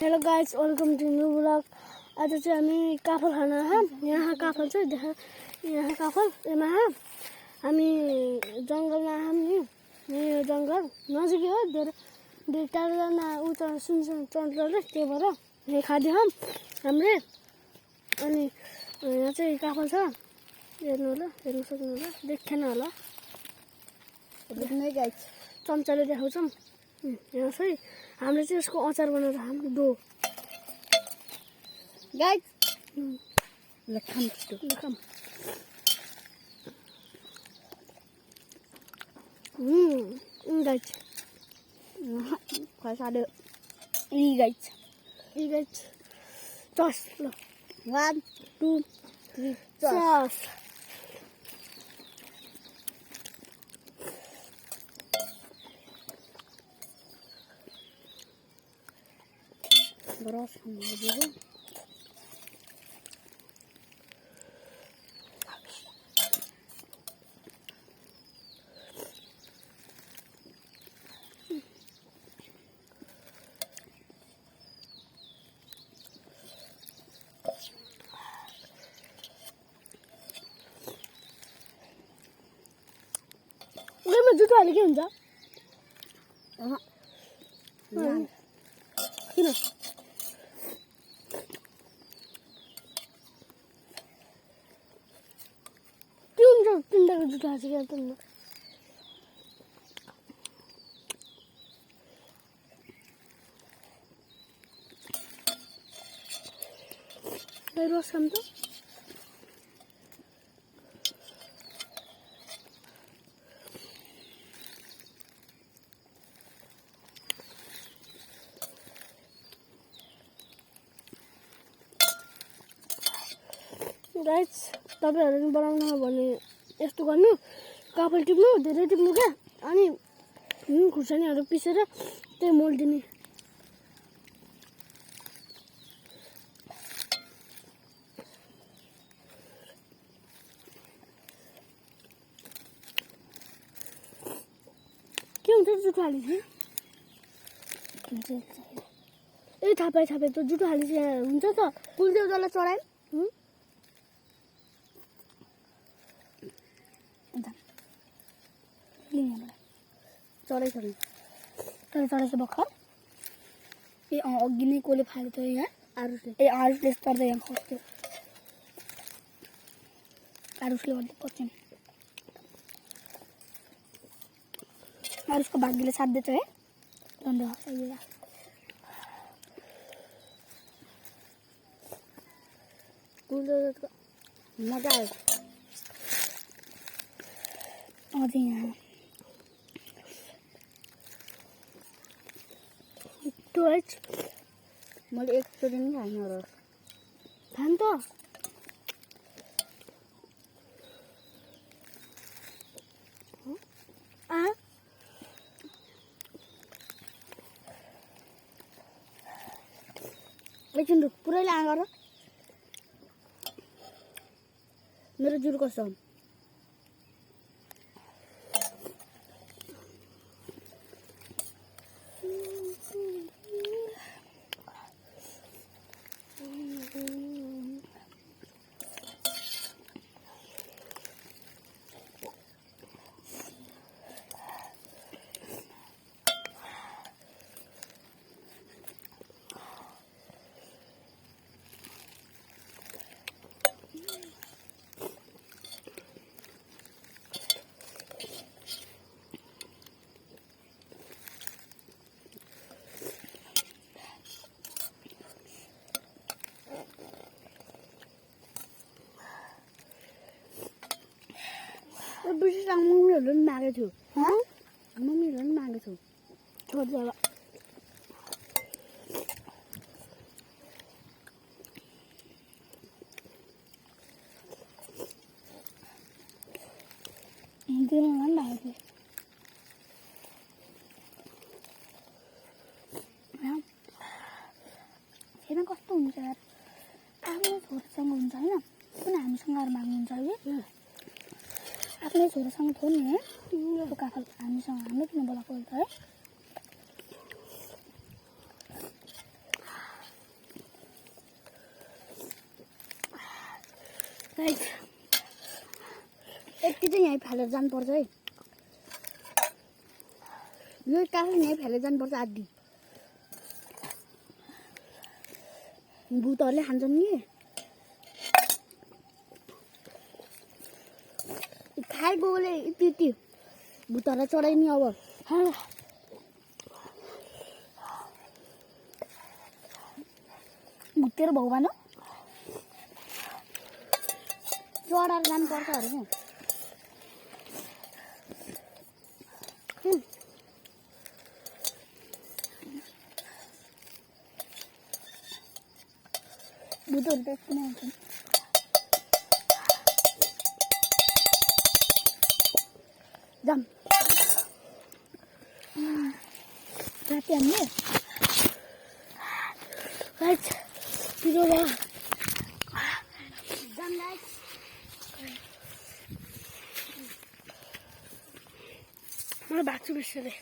Hello guys, welcome to new blog. आज चाहिँ हामी काफल खाना है। यहाँ काफल चाहिँ देखा, यहाँ काफल एमा है। हामी जंगलमा हामी यो जंगल नजिकै हो, धेरै टाढो जान उता सुनसान चन्ट्रोले त्यही भएर यहाँ खादियो हामीले। अनि यहाँ चाहिँ काफल छ, हेर्नु होला, हेर्नु सक्नु होला, देख्दैन होला, देख्नै गाइस चम्चाले देखाउँछौँ। यहाँ चाहिँ हामीले चाहिँ यसको अचार बनाएर खाम दो गाइस लखम लखम गाइस खसाडो ई गाइस चस ल 1 2 3 चस बरस खानु उनीमा जुठो हाले के हुन्छ? किन के हुन्छ तिनीहरूको जुठो हाल्छ क्या तिमीले? रस खाम त गाइस, तपाईहरुले बनाउनु हो भने यस्तो गर्नु, काफल टिप्नु, धेरै टिप्नु क्या, अनि खुर्सानीहरु पिसेर त्यही मोल दिने। के हुन्छ जुठो हालिदिए? ए थापै त जुठो हालिदिए हुन्छ त। कुलदेउतालाई चढाए चढाइसक्नु चढेछ भर्खर। ए अघि नै कोले फाल्यो त यहाँ आरुसले। ए आरुसले चढ्दै यहाँ खस्थ्यो, आरुसले गर्दै पच्छ नि। आरुसको भाग्यले साथ दिएछ है। धन्यवाद। कुलदेउताको मजा आयो अझै यहाँ मैले एकचोटि पनि खाइनँ र खान त एकछिन पुरै ला गर। मेरो जुर कस्तो विशेष मम्मीहरू पनि मागेको छु। मम्मीहरू पनि मागेको छु। छोड्छ हेर्न कस्तो हुन्छ यार, आफ्नो छोरासँग हुन्छ होइन, किन हामीसँग माग्नुहुन्छ अहिले? आफ्नै छोरासँग थियो नि है काफल, हामीले किन बोलाएको है? गाइस यति चाहिँ यहीँ फालेर जानुपर्छ है यो काफल यहीँ फालेर जानुपर्छ आदि भूतहरूले खान्छन् नि खाएकोले यति यति भूतहरूलाई चढाइने अब भुतेर भगवान हो चढाएर जानुपर्छ अरे क्या भूतहरू त यस्तो नै आउँछन् जाम राति हामीले गाइस पिरो भयो जाम गाइस म भाग्छु बिस्तारै